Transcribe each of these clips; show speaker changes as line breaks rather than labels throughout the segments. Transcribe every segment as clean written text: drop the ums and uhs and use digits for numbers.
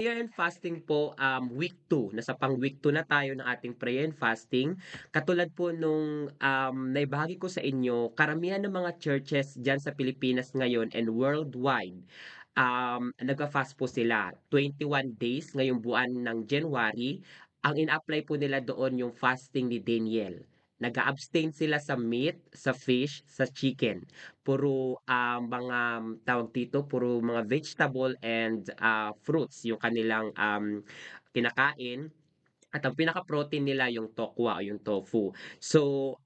Prayer and fasting po, week 2, nasa pang week 2 na tayo ng ating prayer and fasting. Katulad po nung, naibahagi ko sa inyo, karamihan ng mga churches diyan sa Pilipinas ngayon and worldwide, nagfa-fast po sila. 21 days ngayong buwan ng January, ang ina-apply po nila doon yung fasting ni Daniel. Nag-a-abstain sila sa meat, sa fish, sa chicken. Puro, mga tawag dito, puro mga vegetable and, fruits yung kanilang, kinakain at ang pinaka-protein nila yung tokwa o yung tofu. So,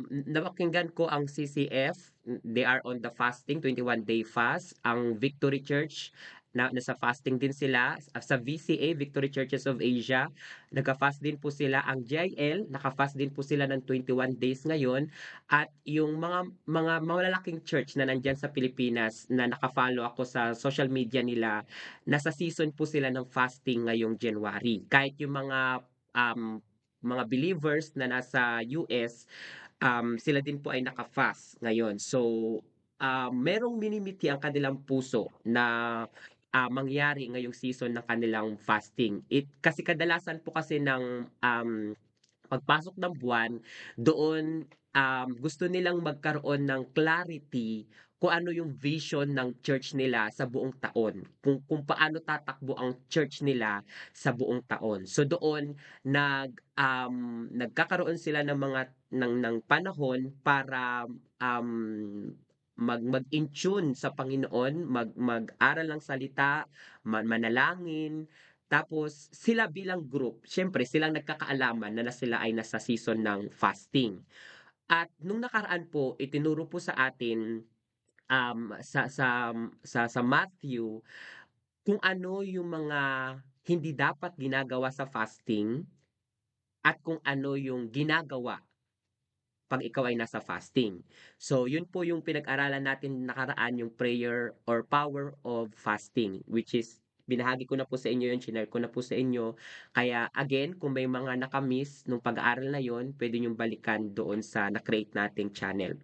napakinggan ko ang CCF, they are on the fasting, 21-day fast. Ang Victory Church, nasa fasting din sila. Sa VCA, Victory Churches of Asia, nagka-fast din po sila. Ang GIL, naka-fast din po sila ng 21 days ngayon. At yung mga malalaking church na nandiyan sa Pilipinas na naka-follow ako sa social media nila, nasa season po sila ng fasting ngayong January. Kahit yung mga believers na nasa US, sila din po ay naka-fast ngayon. So, merong minimiti ang kanilang puso na mangyari ngayong season ng kanilang fasting. Kasi kadalasan po kasi ng pagpasok ng buwan, doon, gusto nilang magkaroon ng clarity kung ano yung vision ng church nila sa buong taon, kung paano tatakbo ang church nila sa buong taon. So doon nagkakaroon sila ng panahon para, mag-in tune sa Panginoon, mag-aral ng salita, manalangin, tapos sila bilang group, siyempre silang nagkakaalaman na sila ay nasa season ng fasting. At nung nakaraan po, itinuro po sa atin, sa Matthew, kung ano yung mga hindi dapat ginagawa sa fasting at kung ano yung ginagawa 'pag ikaw ay nasa fasting. So, yun po yung pinag-aralan natin nakaraan, yung prayer or power of fasting, which is binahagi ko na po sa inyo yun, shinare ko na po sa inyo. Kaya again, kung may mga naka-miss nung pag-aaral na yun, pwede niyong balikan doon sa na-create nating channel.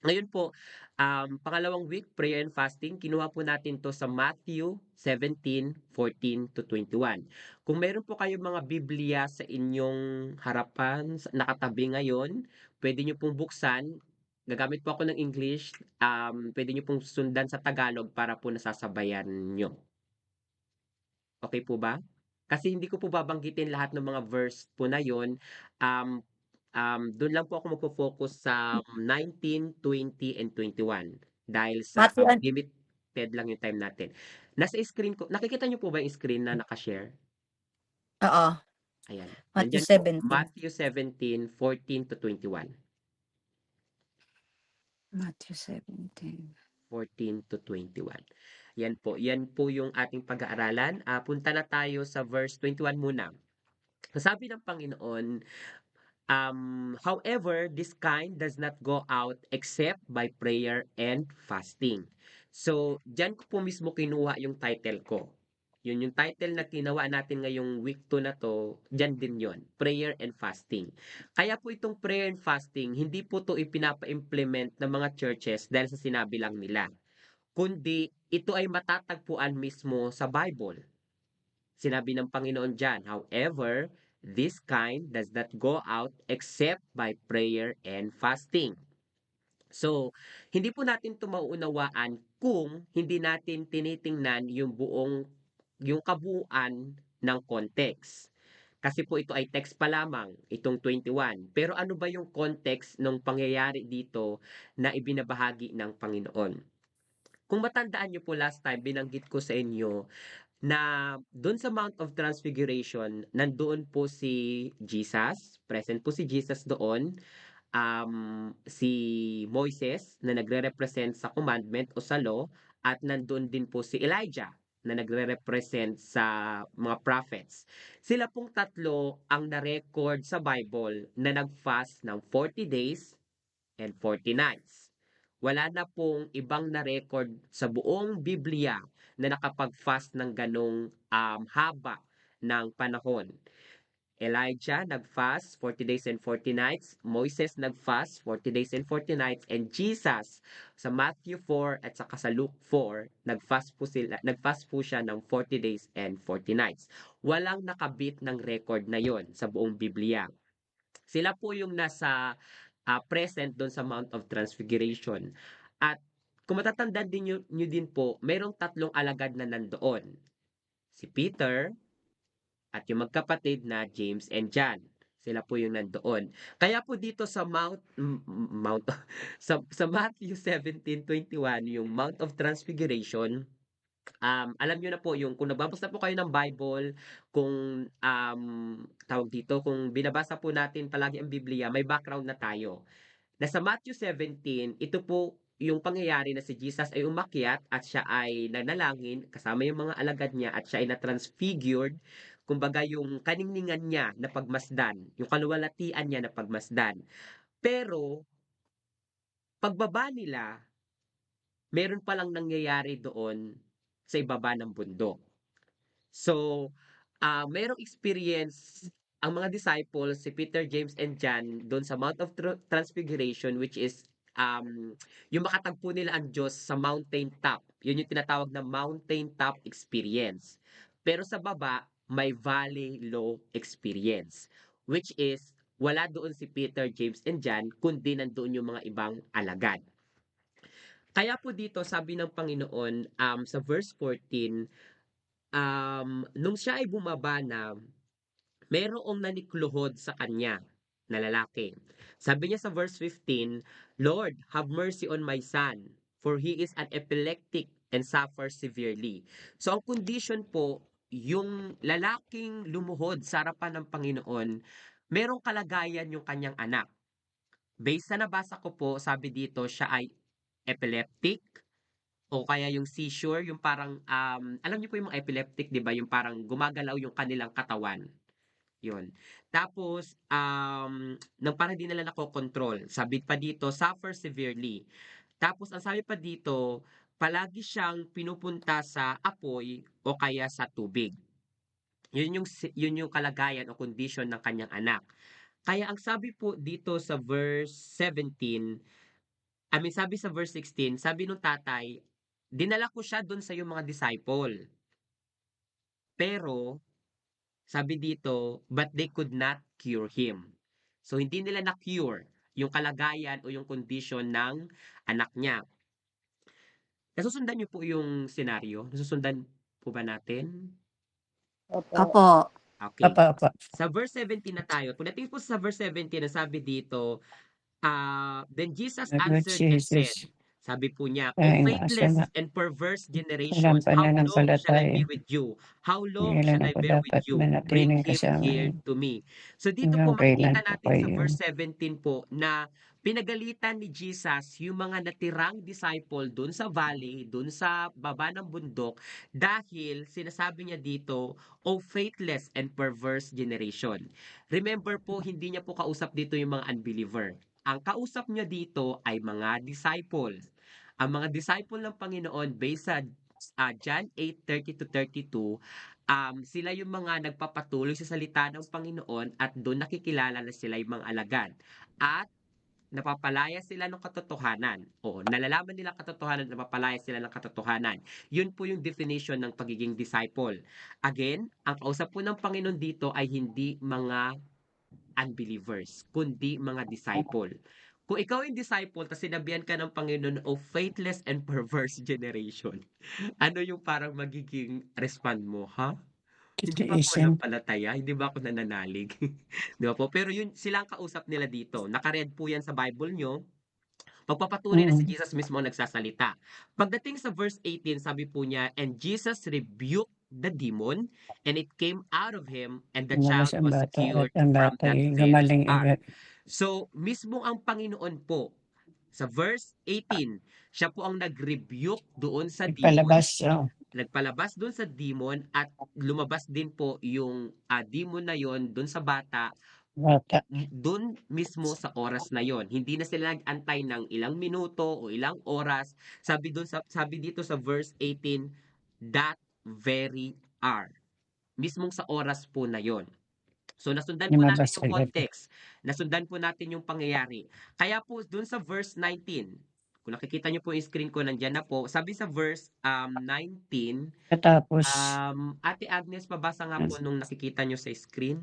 Ngayon po, pangalawang week, prayer and fasting, kinuha po natin 'to sa Matthew 17:14-21. Kung meron po kayong mga Biblia sa inyong harapan, nakatabi ngayon, pwede niyo pong buksan. Gagamit po ako ng English, puwede niyo pong sundan sa Tagalog para po nasasabayan niyo. Okey po ba? Kasi hindi ko po babanggitin lahat ng mga verse po na yon. um, Dun lang po ako magfo-focus sa 19, 20, and 21 dahil sa
Matthew,
limited lang yung time natin. Nasa screen ko, nakikita niyo po ba yung screen na naka-share?
oo,
Ayan,
Matthew
nandiyan po,
17.
Matthew 17:14-21.
Matthew 17.
14-21. Yan po yung ating pag-aaralan. Punta na tayo sa verse 21 muna. Sabi ng Panginoon, however, this kind does not go out except by prayer and fasting. So, diyan ko po mismo kinuha yung title ko. Yun yung title na ginawa natin ngayong week 2 na 'to, diyan din yon, prayer and fasting. Kaya po itong prayer and fasting, hindi po 'to ipinapa-implement ng mga churches dahil sa sinabi lang nila, kundi ito ay matatagpuan mismo sa Bible. Sinabi ng Panginoon diyan, however, this kind does not go out except by prayer and fasting. So, hindi po natin 'to mauunawaan kung hindi natin tinitingnan yung kabuuan ng context. Kasi po ito ay text pa lamang, itong 21. Pero ano ba yung context ng pangyayari dito na ibinabahagi ng Panginoon? Kung matandaan niyo po last time binanggit ko sa inyo na do'n sa Mount of Transfiguration, nandoon po si Jesus, present po si Jesus doon, si Moises na nagre-represent sa commandment o sa law, at nandoon din po si Elijah na nagre-represent sa mga prophets. Sila pong tatlo ang na-record sa Bible na nag-fast ng 40 days and 40 nights. Wala na pong ibang na-record sa buong Biblia na nakapag-fast ng ganong haba ng panahon. Elijah nag-fast 40 days and 40 nights, Moises nag-fast 40 days and 40 nights, and Jesus sa Matthew 4 at saka sa Luke 4, nag-fast po siya ng 40 days and 40 nights. Walang nakabit ng record na yon sa buong Biblia. Sila po yung nasa present doon sa Mount of Transfiguration. At kung matatandaan nyo din po, mayroong tatlong alagad na nandoon. Si Peter, at yung magkapatid na James and John. Sila po yung nandoon. Kaya po dito sa Mount sa Matthew 17:21, yung Mount of Transfiguration, alam niyo na po yung kung nagbabasa po kayo ng Bible, kung tawag dito, kung binabasa po natin palagi ang Biblia, may background na tayo. Na sa Matthew 17, ito po yung pangyayari na si Jesus ay umakyat at siya ay nanalangin kasama yung mga alagad niya at siya ay na-transfigured. Kumbaga yung kaningningan niya na pagmasdan, yung kaluwalhatian niya na pagmasdan. Pero pagbaba nila, meron palang nangyayari doon sa ibaba ng bundok. So, merong experience ang mga disciples, si Peter, James, and John, doon sa Mount of Transfiguration, which is yung makatagpo nila ang Diyos sa mountain top. Yun yung tinatawag na mountain top experience. Pero sa baba, may valley low experience, which is wala doon si Peter, James, and John, kundi nandoon yung mga ibang alagad. Kaya po dito, sabi ng Panginoon sa verse 14, nung siya ay bumaba na, merong nanikluhod sa kanya na lalaki. Sabi niya sa verse 15, Lord, have mercy on my son, for he is an epileptic and suffers severely. So ang condition po, yung lalaking lumuhod sa harapan ng Panginoon, merong kalagayan yung kanyang anak. Based sa nabasa ko po, sabi dito, siya ay epileptic, o kaya yung seizure, yung parang, alam niyo po yung mga epileptic, di ba? Yung parang gumagalaw yung kanilang katawan. Yun. Tapos, nang parang di nila nakokontrol. Sabi pa dito, suffer severely. Tapos, ang sabi pa dito, palagi siyang pinupunta sa apoy o kaya sa tubig. Yun yung kalagayan o condition ng kanyang anak. Kaya ang sabi po dito sa verse 17, sabi sa verse 16, sabi nung tatay, dinala ko siya doon sa yung mga disciple. Pero, sabi dito, but they could not cure him. So, hindi nila na-cure yung kalagayan o yung condition ng anak niya. Nasusundan niyo po yung senaryo? Nasusundan po ba natin?
Opo.
Okay.
Opo.
Sa verse 17 na tayo. Kung natin po sa verse 17, sabi dito, then Jesus
Lord
answered and said,
Jesus,
sabi po niya, O
ay
faithless
sana
and perverse
walang
generations, how long shall I be
pananampalataya.
with you? How long shall
Kailan
I
ako
bear with
dapat
you? Bring
manatiling
him
kasama
here
niyo?
to me. So dito
Hanggang
po
kailan
makikita
po
natin sa
kayo?
verse 17 po na pinagalitan ni Jesus yung mga natirang disciple dun sa valley, dun sa baba ng bundok, dahil sinasabi niya dito, O faithless and perverse generation. Remember po, hindi niya po kausap dito yung mga unbeliever. Ang kausap niya dito ay mga disciples. Ang mga disciple ng Panginoon based sa John 8:30-32, sila yung mga nagpapatuloy sa salita ng Panginoon at doon nakikilala na sila yung mga alagad. At napapalaya sila ng katotohanan. O nalalaman nila katotohanan, napapalaya sila ng katotohanan. Yun po yung definition ng pagiging disciple. Again, ang kausap po ng Panginoon dito ay hindi mga unbelievers, kundi mga disciple. Kung ikaw yung disciple, tapos sinabihan ka ng Panginoon o faithless and perverse generation, ano yung parang magiging respond mo, ha? Hindi ba ako
Titiisin.
walang Hindi ba ako nananalig? Di ba po? Pero yun, silang kausap nila dito. Nakaread po yan sa Bible nyo. Pagpapatunay na si
Mm.
Jesus mismo ang nagsasalita. Pagdating sa verse 18, sabi po niya, And Jesus rebuked the demon, and it came out of him, and the
Lumabas
child
ang
was
bata at
cured
ang
from
bata
that
ay
very
gumaling
hour.
agad.
So, mismo ang Panginoon po, sa verse 18, siya po ang nag-rebuke doon sa demon,
Ipalabas,
nagpalabas doon sa demon, at lumabas din po yung demon na yon doon sa bata
bata.
doon mismo sa oras na yon. Hindi na sila nag-antay ng ilang minuto o ilang oras. Sabi dito sa verse 18, that very hour. Mismong sa oras po na yon. So nasundan po natin
lumabas
yung
agad.
context, nasundan po natin yung pangyayari. Kaya po dun sa verse 19, kung nakikita niyo po yung screen ko, nandiyan na po. Sabi sa verse 19,
Katapos,
Ate Agnes, pabasa nga po nung nakikita niyo sa screen.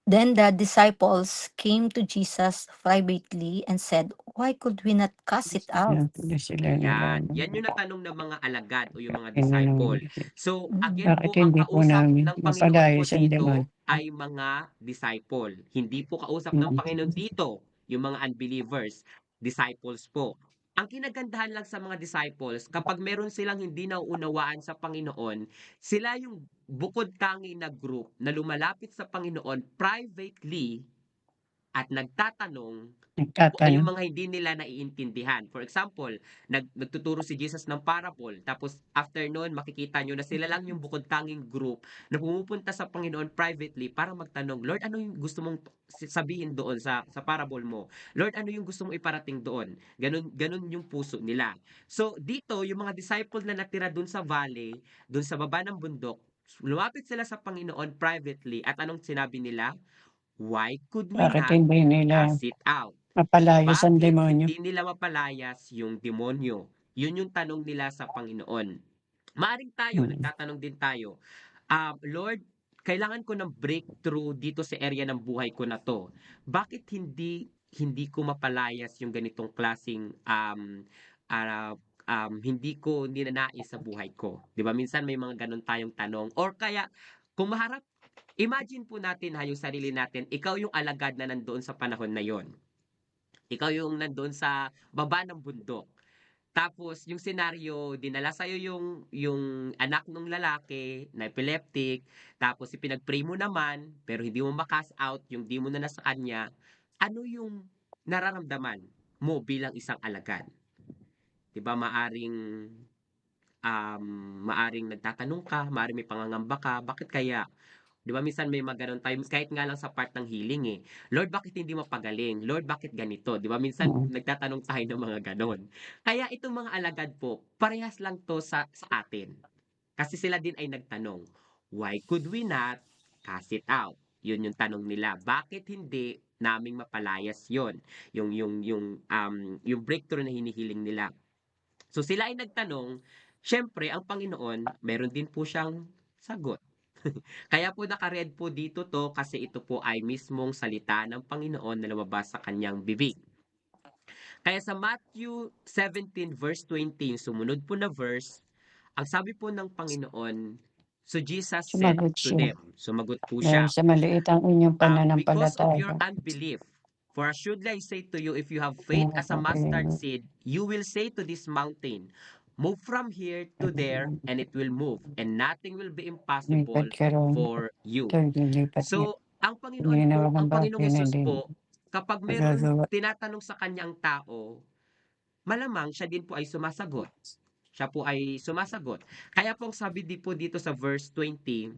Then the disciples came to Jesus privately and said, "Why could we not cast it out?"
hindi sila
Yan.
nalaman.
Yan yung natanong ng mga alagad o yung mga
Tinanong,
disciple. So,
Mm.
again
bakit
po, ang
hindi po
kausap
namin
ng Panginoon po
mapalayas ang demonyo?
dito ay mga disciple. Hindi po kausap ng
Mm.
Panginoon dito yung mga unbelievers. Disciples po. Ang kinagandahan lang sa mga disciples, kapag meron silang hindi nauunawaan sa Panginoon, sila yung bukod tangi na group na lumalapit sa Panginoon privately at nagtatanong kung ano yung
Nagtatanong,
mga hindi nila naiintindihan. For example, nagtuturo si Jesus ng parable, tapos after noon, makikita nyo na sila lang yung bukod tanging group na pumupunta sa Panginoon privately para magtanong, Lord, ano yung gusto mong sabihin doon sa parable mo? Lord, ano yung gusto mong iparating doon? Ganun yung puso nila. So, dito, yung mga disciple na natira doon sa valley, doon sa baba ng bundok, lumapit sila sa Panginoon privately at anong sinabi nila? Why could we
bakit
not
hindi nila
cast it out?
mapalayas ang
Bakit
demonyo?
hindi nila mapalayas yung demonyo? Yun yung tanong nila sa Panginoon. Maaring tayo,
Mm.
nagtatanong din tayo, Lord, kailangan ko ng breakthrough dito sa area ng buhay ko na to. Bakit hindi ko mapalayas yung ganitong klasing hindi ko ninanais sa buhay ko? 'Di ba? Minsan may mga ganun tayong tanong or kaya kung maharap, imagine po natin yung sarili natin, ikaw yung alagad na nandoon sa panahon na yon. Ikaw yung nandoon sa baba ng bundok. Tapos yung senaryo, dinala sa'yo yung anak ng lalaki na epileptic, tapos ipinag-pray mo naman, pero hindi mo ma-cast out yung demon na nasa kanya. Ano yung nararamdaman mo bilang isang alagad? 'Di ba maaring nagtatanong ka, maaring may pangangamba ka, bakit kaya? 'Di ba minsan may mga gano'n tayo kahit nga lang sa part ng healing, eh. Lord, bakit hindi mapagaling? Lord, bakit ganito? 'Di ba minsan
Mm.
nagtatanong tayo ng mga gano'n. Kaya itong mga alagad po, parehas lang 'to sa atin. Kasi sila din ay nagtanong, "Why could we not cast it out?" 'Yun yung tanong nila. Bakit hindi naming mapalayas 'yon? Yung breakthrough na hinihiling nila. So sila ay nagtanong, siyempre ang Panginoon, meron din po siyang sagot. Kaya po naka-red po dito 'to kasi ito po ay mismong salita ng Panginoon na lumabas sa kanyang bibig. Kaya sa Matthew 17 verse 20, yung sumunod po na verse, ang sabi po ng Panginoon, so Jesus said
Sumagot
to
siya.
them, sumagot po
Dahil
siya,
sa maliit ang inyong
because of your
pananampalataya.
unbelief, for assuredly I say to you, if you have faith as a mustard seed, you will say to this mountain, move from here to there, and it will move, and nothing will be impossible
Lipat ka ron.
for you.
Ito, lilipat niya.
So, ang
Hindi
Panginoon
naman
po, ang
ang
Panginoong
bagay na
Hesus
din
po, kapag meron
magagawa.
tinatanong sa kanya ang tao, malamang siya din po ay sumasagot. Siya po ay sumasagot. Kaya pong sabi di po dito sa verse 20,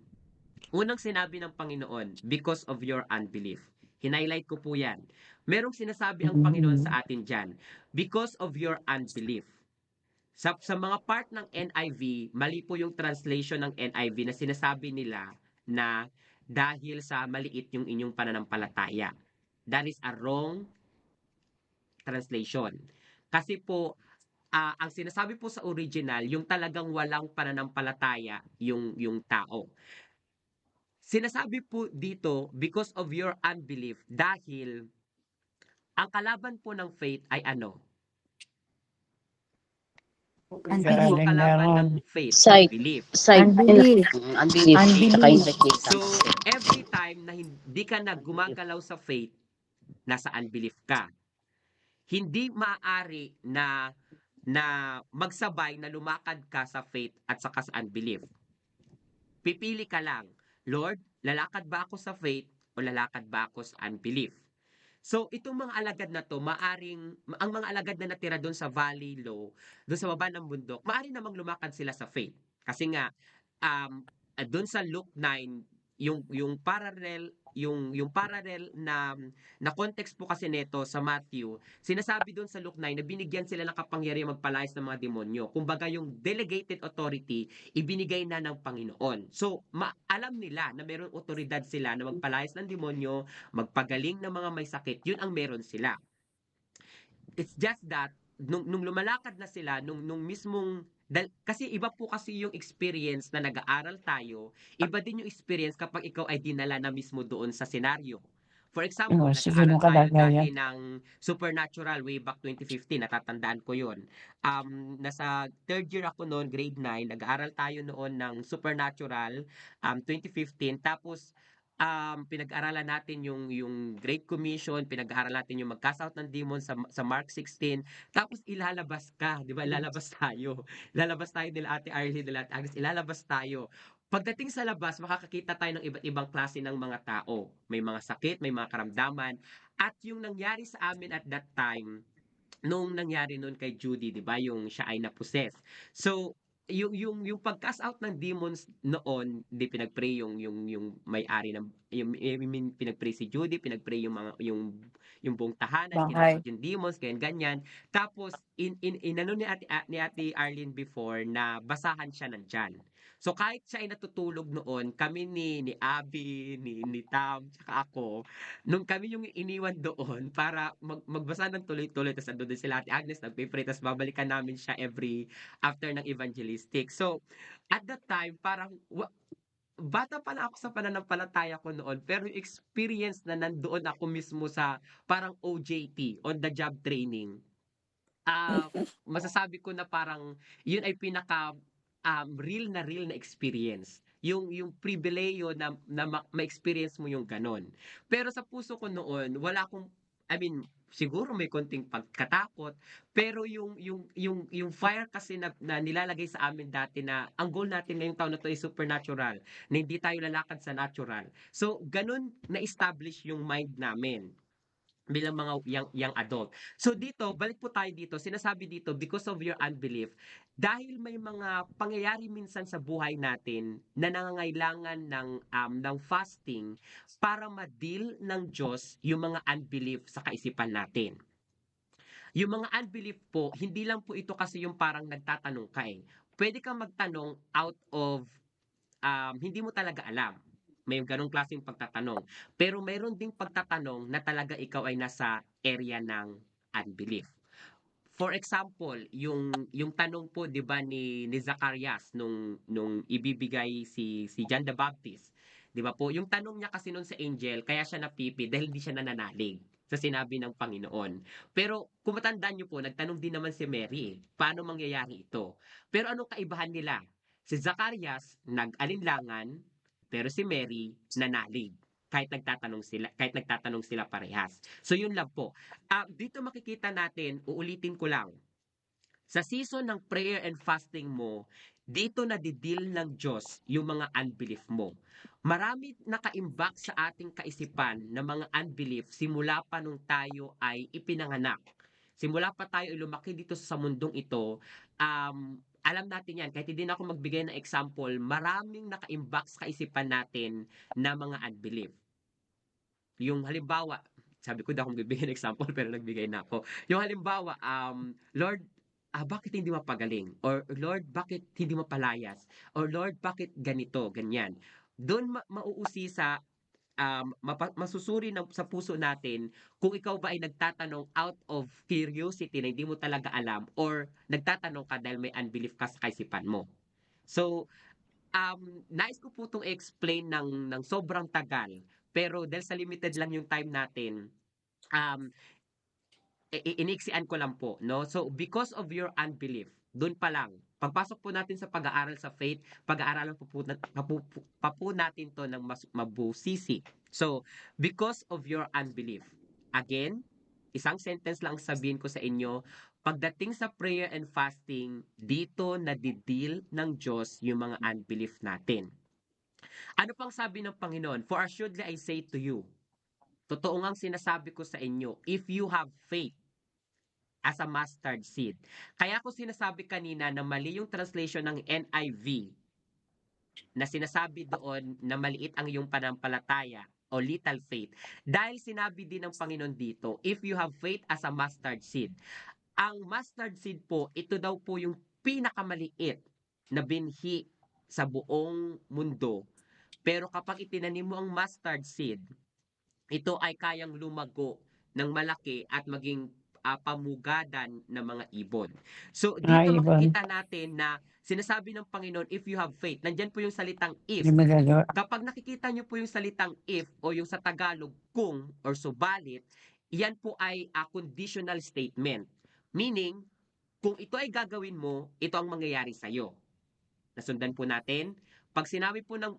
unang sinabi ng Panginoon, because of your unbelief. Hinighlight ko po yan. Merong sinasabi ang Panginoon
Mm.
sa atin dyan, because of your unbelief. Sa mga part ng NIV, mali po yung translation ng NIV na sinasabi nila na dahil sa maliit yung inyong pananampalataya. That is a wrong translation. Kasi po, ang sinasabi po sa original, yung talagang walang pananampalataya yung tao. Sinasabi po dito, because of your unbelief, dahil ang kalaban po ng faith ay ano? Ano po ang
Unbelief.
kalaban ng
Kaalinlangan.
faith?
Sight.
Unbelief.
Sight.
Unbelief.
Unbelief. Tsaka
Unbelief.
hindi kita.
So, every time na hindi ka na gumagalaw sa faith, nasa unbelief ka. Hindi maaari na magsabay na lumakad ka sa faith at saka sa unbelief. Pipili ka lang, Lord, lalakad ba ako sa faith o lalakad ba ako sa unbelief? So, itong mga alagad na to, ang mga alagad na natira doon sa valley low, doon sa baba ng bundok, maari namang lumakad sila sa faith. Kasi nga, doon sa Luke 9, yung parallel na context po kasi nito sa Matthew, sinasabi doon sa Luke 9 na binigyan sila ng kapangyarihan magpalayas ng mga demonyo. Kumbaga yung delegated authority ibinigay na ng Panginoon. So, alam nila na mayroong otoridad sila na magpalayas ng demonyo, magpagaling ng mga may sakit. Yun ang meron sila. It's just that nung lumalakad na sila nung mismong kasi iba po kasi yung experience na nag-aaral tayo, iba din yung experience kapag ikaw ay dinala na mismo doon sa senaryo. For example,
Oo, sa
nag-aaral
gano'ng
tayo
kalagayan.
dati ng Supernatural way back 2015, natatandaan ko yun. Nasa third year ako noon, grade 9, nag-aaral tayo noon ng Supernatural 2015, tapos pinag-aralan natin yung Great Commission, pinag-aralan natin yung mag-cast out ng demon sa Mark 16, tapos ilalabas ka, 'di ba? Ilalabas tayo. Ilalabas tayo nila Ate Arlie, nila Ate Agnes, ilalabas tayo. Pagdating sa labas, makakakita tayo ng iba't ibang klase ng mga tao. May mga sakit, may mga karamdaman. At yung nangyari sa amin at that time, nung nangyari nun kay Judy, 'di ba, yung siya ay na-possess. So, yung pag-cast out ng demons noon, 'di pinag-pray yung may-ari ng yung I mean, pinag-pray si Judy, pinag-pray yung mga yung buong tahanan, kinast
Bahay.
out yung demons, ganyan ganyan. Tapos inano ni Ate Arlene before na basahan siya ng tiyan. So kahit siya ay natutulog noon, kami ni Abby, ni Tam, tsaka ako, nung kami yung iniwan doon para magbasa ng tuloy-tuloy, tapos andun din sila Ate Agnes, nagpe-pray, tapos babalikan namin siya every after ng evangelistic. So, at that time, parang bata pa lang ako sa pananampalataya ko noon, pero yung experience na nandoon ako mismo sa parang OJT, on the job training, ah, masasabi ko na parang yun ay pinaka real na experience. Yung pribileyo na ma-experience mo yung ganon. Pero sa puso ko noon, wala akong, I mean, siguro may konting pagkatakot, pero yung fire kasi na nilalagay sa amin dati na ang goal natin ngayong taon na to ay supernatural, na hindi tayo lalakad sa natural. So, ganun na-establish yung mind namin bilang mga young adult. So dito, balik po tayo dito, sinasabi dito, because of your unbelief, dahil may mga pangyayari minsan sa buhay natin na nangangailangan ng fasting para ma-deal ng Diyos yung mga unbelief sa kaisipan natin. Yung mga unbelief po, hindi lang po ito kasi yung parang nagtatanong ka eh. Pwede kang magtanong out of hindi mo talaga alam. May ganong klaseng pagtatanong. Pero mayroon ding pagtatanong na talaga ikaw ay nasa area ng unbelief. For example, yung tanong po 'di ba ni Zacarias nung ibibigay si John the Baptist. 'Di ba po? Yung tanong niya kasi noon sa angel, kaya siya napipi dahil hindi siya nananalig sa sinabi ng Panginoon. Pero kung matandaan niyo po, nagtanong din naman si Mary, paano mangyayari ito? Pero anong kaibahan nila? Si Zacarias nag-alinlangan, pero si Mary nanalig kahit nagtatanong sila parehas. So yun lang po. Dito makikita natin, uulitin ko lang, sa season ng prayer and fasting mo, dito na didil ng Diyos yung mga unbelief mo. Marami nakaimbak sa ating kaisipan na mga unbelief simula pa nung tayo ay ipinanganak. Simula pa tayo ay lumaki dito sa mundong ito, alam natin yan, kahit hindi na ako magbigay ng example, maraming nakaimbak sa kaisipan natin na mga unbelief. Yung halimbawa, sabi ko daw kung bibigyan ng example pero nagbigay na ako. Yung halimbawa, Lord, bakit hindi mapagaling? Or Lord, bakit hindi mapalayas? Or Lord, bakit ganito, ganyan? Doon mauusisa, masusuri sa puso natin kung ikaw ba ay nagtatanong out of curiosity na hindi mo talaga alam or nagtatanong ka dahil may unbelief ka sa kaisipan mo. So, nais ko po 'tong i-explain ng sobrang tagal, pero dahil sa limited lang yung time natin, um, iniiksian ko lang po, 'no? So, because of your unbelief, dun pa lang, pagpasok po natin sa pag-aaral sa faith, pag-aaralan pa po natin 'to ng mas mabusisi. So, because of your unbelief, again, isang sentence lang sabihin ko sa inyo, pagdating sa prayer and fasting, dito nadi-deal ng Diyos yung mga unbelief natin. Ano pang sabi ng Panginoon? For assuredly I say to you, totoo ngang sinasabi ko sa inyo, if you have faith as a mustard seed. Kaya ko sinasabi kanina na mali yung translation ng NIV na sinasabi doon na maliit ang iyong pananampalataya o little faith. Dahil sinabi din ng Panginoon dito, if you have faith as a mustard seed. Ang mustard seed po, ito daw po yung pinakamaliit na binhi sa buong mundo. Pero kapag itinanim mo ang mustard seed, ito ay kayang lumago ng malaki at maging pamugadan ng mga ibon. So dito
Ibon.
makikita natin na sinasabi ng Panginoon, if you have faith, nandyan po yung salitang if.
Hindi magagawa.
Kapag nakikita nyo po yung salitang if o yung sa Tagalog kung or subalit, yan po ay a conditional statement. Meaning, kung ito ay gagawin mo, ito ang mangyayari sa'yo. Nasundan po natin? Pag sinabi po ng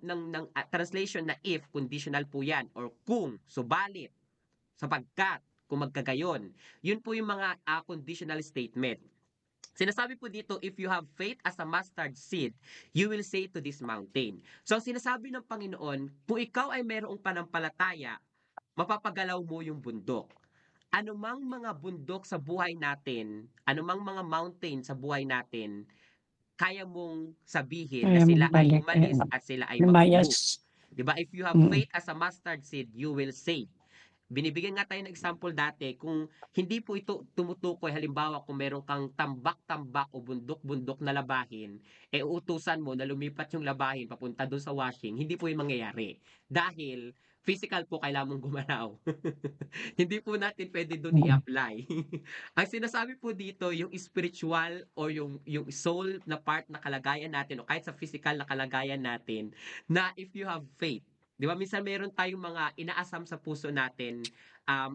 translation na if, conditional po yan, or kung, subalit, sapagkat, kung magkagayon, yun po yung mga conditional statement. Sinasabi po dito, if you have faith as a mustard seed, you will say to this mountain. So, sinasabi ng Panginoon, kung ikaw ay mayroong panampalataya, mapapagalaw mo yung bundok. Anumang mga bundok sa buhay natin, anumang mga mountain sa buhay natin, kaya mong sabihin na
Kaya
sila ay
balik.
umalis at sila ay mag-move.
Lumayas.
Diba? If you have faith as a mustard seed, you will say. Binibigyan nga tayo ng example dati, kung hindi po ito tumutukoy, halimbawa kung meron kang tambak-tambak o bundok-bundok na labahin, uutusan mo na lumipat yung labahin papunta doon sa washing, hindi po yung mangyayari. Dahil physical po kailangan mong gumalaw. Hindi po natin pwede doon i-apply. Ang sinasabi po dito, yung spiritual o yung soul na part na kalagayan natin o kahit sa physical na kalagayan natin, na if you have faith, di ba minsan meron tayong mga inaasam sa puso natin,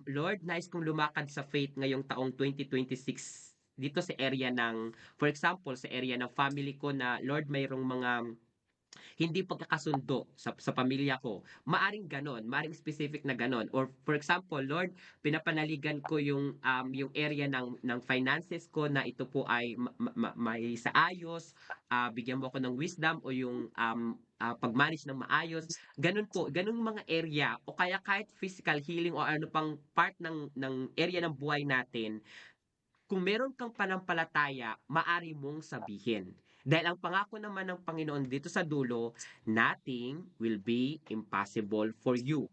Lord, nais kong lumakad sa faith ngayong taong 2026 dito sa area ng, for example, sa area ng family ko na, Lord, mayroong mga hindi pagkakasundo sa pamilya ko. Maaring ganon, maaring specific na ganon. Or for example, Lord, pinapanaligan ko yung area ng finances ko na ito po ay may sa ayos, bigyan mo ako ng wisdom o yung pag-manage ng maayos. Ganun po, ganun mga area o kaya kahit physical healing o ano pang part ng area ng buhay natin, kung meron kang panampalataya, maari mong sabihin. Dahil ang pangako naman ng Panginoon dito sa dulo, nothing will be impossible for you.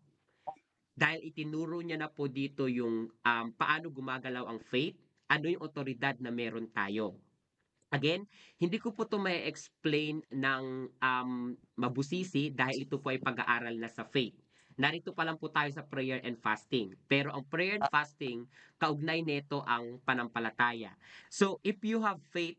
Dahil itinuro niya na po dito yung paano gumagalaw ang faith, ano yung otoridad na meron tayo. Again, hindi ko po ito may explain ng mabusisi dahil ito po ay pag-aaral na sa faith. Narito pa lang po tayo sa prayer and fasting. Pero ang prayer and fasting, kaugnay nito ang panampalataya. So, if you have faith,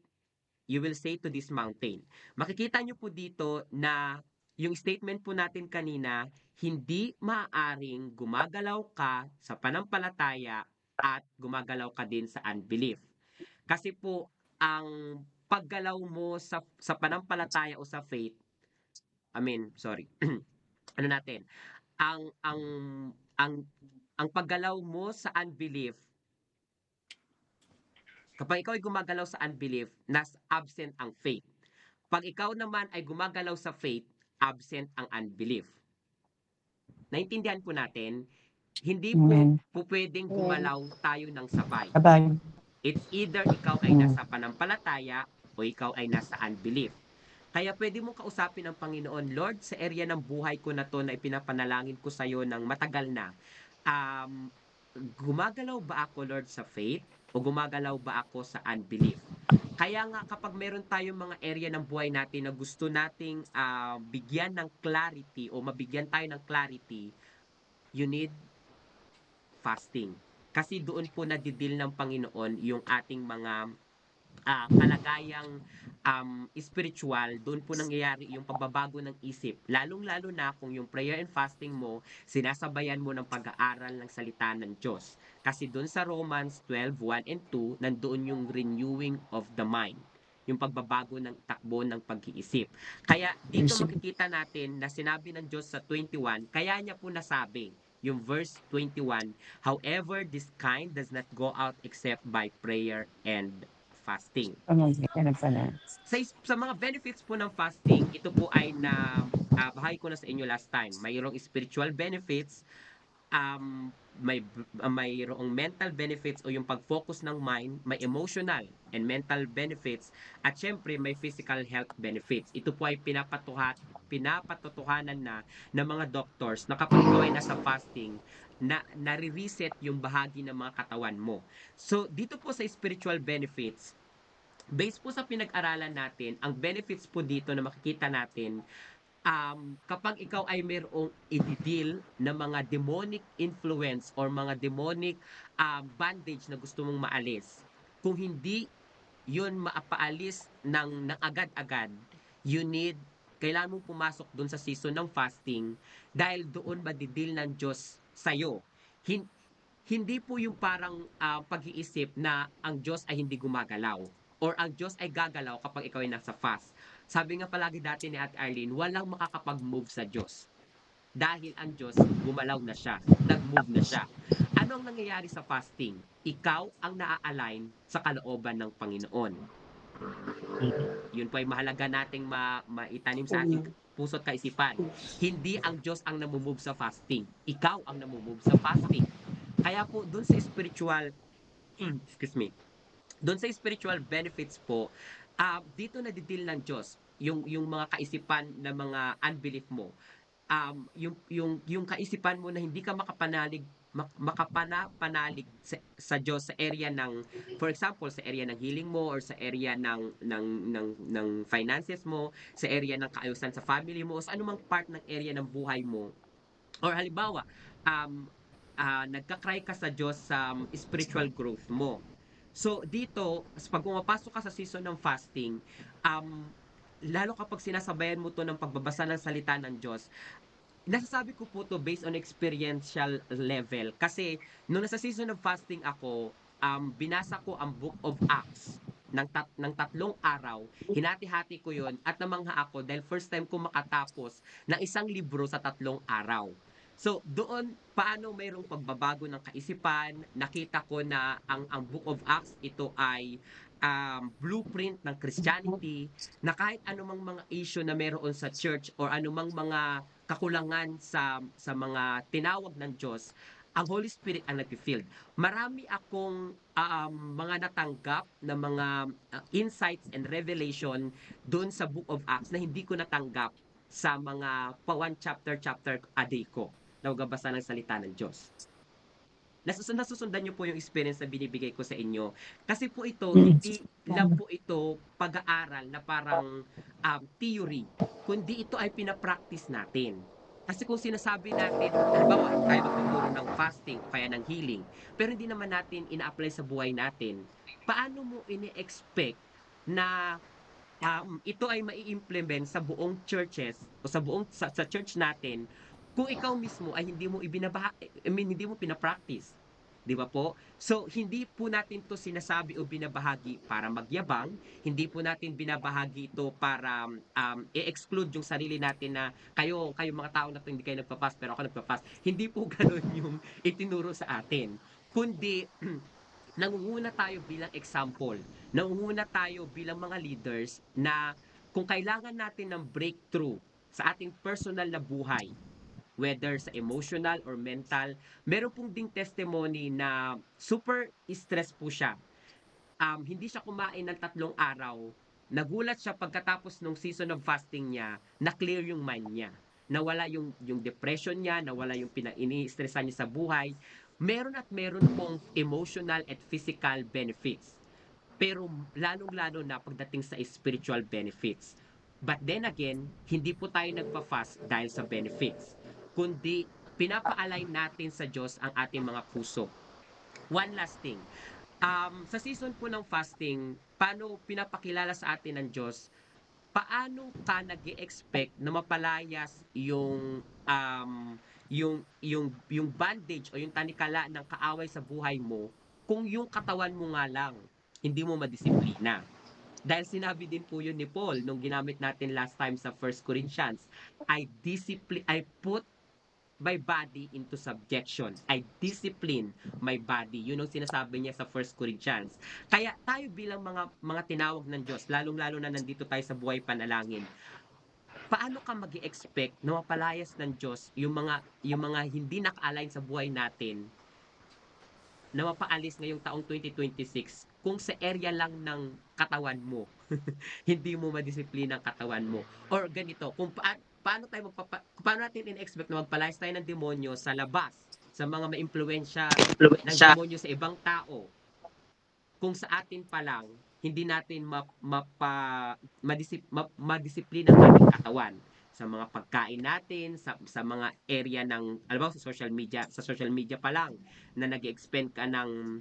you will say to this mountain. Makikita nyo po dito na yung statement po natin kanina, hindi maaaring gumagalaw ka sa panampalataya at gumagalaw ka din sa unbelief. Kasi po, ang paggalaw mo sa panampalataya o sa faith, ano natin, ang ang ang ang paggalaw mo sa unbelief, kapag ikaw ay gumagalaw sa unbelief, absent ang faith. Pag ikaw naman ay gumagalaw sa faith, absent ang unbelief. Naintindihan po natin, hindi po pwedeng gumalaw tayo ng sabay. It's either ikaw ay nasa panampalataya o ikaw ay nasa unbelief. Kaya pwede mong kausapin ng Panginoon, Lord, sa area ng buhay ko na to na ipinapanalangin ko sa iyo ng matagal na, gumagalaw ba ako, Lord, sa faith o gumagalaw ba ako sa unbelief? Kaya nga kapag meron tayong mga area ng buhay natin na gusto nating bigyan ng clarity o mabigyan tayo ng clarity, you need fasting. Kasi doon po nadidil ng Panginoon yung ating mga kalagayang spiritual, doon po nangyayari yung pagbabago ng isip. Lalong-lalo na kung yung prayer and fasting mo, sinasabayan mo ng pag-aaral ng salita ng Diyos. Kasi doon sa Romans 12:1 and 2, nandoon yung renewing of the mind, yung pagbabago ng takbo ng pag-iisip. Kaya dito makikita natin na sinabi ng Diyos sa 21, kaya niya po nasabi, yung verse 21, however, this kind does not go out except by prayer and fasting. Sa mga benefits po ng fasting, ito po ay bahagi ko na sa inyo last time. Mayroong spiritual benefits, mayroong mental benefits o yung pag-focus ng mind, may emotional and mental benefits, at syempre may physical health benefits. Ito po ay pinapatotohanan na ng mga doctors na kapag ikaw ay nasa fasting, na nare-reset yung bahagi ng mga katawan mo. So, dito po sa spiritual benefits, based po sa pinag-aralan natin, ang benefits po dito na makikita natin, kapag ikaw ay mayroong i-deal na mga demonic influence or mga demonic bandage na gusto mong maalis, kung hindi yun maapaalis ng agad-agad, you need, kailangan mong pumasok doon sa season ng fasting dahil doon madidil ng Diyos sa'yo. Hin- Hindi po yung parang pag-iisip na ang Diyos ay hindi gumagalaw or ang Diyos ay gagalaw kapag ikaw ay nasa fast. Sabi nga palagi dati ni Ate Arlene, walang makakapag-move sa Diyos. Dahil ang Diyos, gumalaw na siya, nag-move na siya. Ano ang nangyayari sa fasting? Ikaw ang naa-align sa kalooban ng Panginoon. Yun po ay mahalaga nating maitanim sa ating puso at kaisipan. Hindi ang Diyos ang namumove sa fasting. Ikaw ang namumove sa fasting. Kaya po, dun sa spiritual, excuse me, doon sa spiritual benefits po, dito nadidil ng Diyos yung mga kaisipan ng mga unbelief mo. Yung kaisipan mo na hindi ka makapanalig sa Diyos sa area ng, for example, sa area ng healing mo or sa area ng finances mo, sa area ng kaayusan sa family mo, o sa anumang part ng area ng buhay mo. Or halimbawa, um, nagka-cry ka sa Diyos sa spiritual growth mo. So, dito, pag pumapasok ka sa season ng fasting, um, lalo kapag sinasabayan mo to ng pagbabasa ng salita ng Diyos, nasasabi ko po to based on experiential level. Kasi, nung nasa season of fasting ako, binasa ko ang Book of Acts ng 3 araw, hinati-hati ko yon at namangha ako dahil first time ko makatapos ng isang libro sa 3 araw. So, doon, paano mayroong pagbabago ng kaisipan, nakita ko na ang Book of Acts, ito ay blueprint ng Christianity, na kahit anumang mga issue na meron sa church or anumang mga kakulangan sa mga tinawag ng Diyos, ang Holy Spirit ang nag-fill. Marami akong mga natanggap na mga insights and revelation doon sa Book of Acts na hindi ko natanggap sa mga pa one chapter a day ko na magbabasa ng salita ng Diyos. Nasusundan niyo po yung experience na binibigay ko sa inyo. Kasi po ito, hindi lang po ito pag-aaral na parang theory, kundi ito ay pinapractice natin. Kasi kung sinasabi natin, halimbawa, tayo magtuturo ng fasting o kaya ng healing, pero hindi naman natin ina-apply sa buhay natin, paano mo ini-expect na ito ay mai-implement sa buong churches o sa church natin kung ikaw mismo ay hindi mo hindi mo pina-practice. 'Di ba po? So, hindi po natin 'to sinasabi o binabahagi para magyabang, hindi po natin binabahagi ito para i-exclude yung sarili natin na kayo mga tao na 'to hindi kayo nagpa-fast pero ako nagpa-fast. Hindi po ganoon yung itinuro sa atin. Kundi nangunguna tayo bilang example. Nangunguna tayo bilang mga leaders na kung kailangan natin ng breakthrough sa ating personal na buhay, whether sa emotional or mental, meron pong ding testimony na super stress po siya. Hindi siya kumain ng 3 araw. Nagulat siya pagkatapos ng season of fasting niya, na-clear yung mind niya. Nawala yung depression niya, nawala yung ini-stressan niya sa buhay. Meron at meron pong emotional at physical benefits. Pero lalong-lalo na pagdating sa spiritual benefits. But then again, hindi po tayo nagpa-fast dahil sa benefits, kundi pinapa-align natin sa Diyos ang ating mga puso. One last thing, sa season po ng fasting, paano pinapakilala sa atin ng Diyos, paano ka nag-expect na mapalayas yung bandage o yung tanikala ng kaaway sa buhay mo kung yung katawan mo nga lang hindi mo madisiplina. Dahil sinabi din po yun ni Paul nung ginamit natin last time sa 1 Corinthians, I put my body into subjection. I discipline my body. Yun ang sinasabi niya sa 1 Corinthians. Kaya tayo bilang mga tinawag ng Diyos, lalong-lalo na nandito tayo sa buhay panalangin, paano ka mag-expect na mapalayas ng Diyos yung mga hindi naka-align sa buhay natin na mapaalis ngayong taong 2026 kung sa area lang ng katawan mo, hindi mo madisiplina ang katawan mo. Or ganito, kung paano natin in-expect na magpalayas tayo ng demonyo sa labas, sa mga maimpluwensya ng
Impluwensya.
demonyo sa ibang tao, kung sa atin pa lang, hindi natin madisiplina ang ating katawan sa mga pagkain natin, sa mga area ng, alam mo, sa social media pa lang, na nag-expend ka ng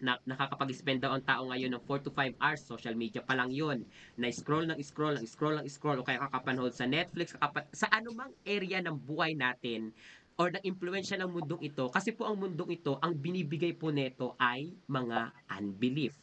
nakakapag-spend daw ang tao ngayon ng 4 to 5 hours, social media pa lang yun, na scroll ng scroll, ng scroll ng scroll, o kaya kakapanood sa Netflix, sa anumang area ng buhay natin, or ng impluensya ng mundong ito, kasi po ang mundong ito, ang binibigay po neto ay mga unbelief.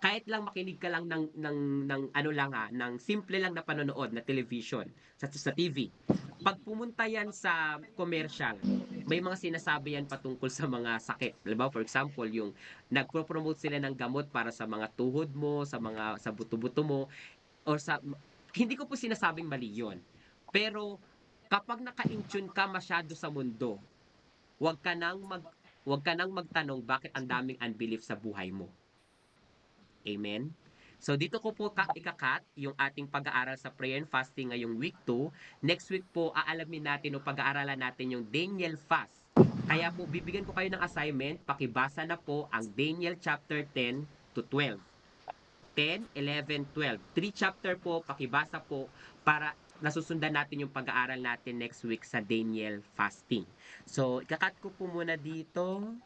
Kahit lang makinig ka lang ng ano lang ng simple lang na panonood na television, sa TV. Pag pumunta yan sa commercial, may mga sinasabi yan patungkol sa mga sakit. Diba? For example, yung nagpro-promote sila ng gamot para sa mga tuhod mo, sa buto-buto mo, or hindi ko po sinasabing mali yun. Pero kapag naka-intune ka masyado sa mundo, wag ka nang mag wag ka nang magtanong bakit ang daming unbelief sa buhay mo. Amen? So dito ko po ikakat yung ating pag-aaral sa prayer and fasting ngayong week 2. Next week po aalamin natin o pag-aaralan natin yung Daniel fast. Kaya po bibigyan ko kayo ng assignment, pakibasa na po ang Daniel chapter 10 to 12. 10, 11, 12. 3 chapter po, pakibasa po para nasusundan natin yung pag-aaral natin next week sa Daniel fasting. So, ikakat ko po muna dito.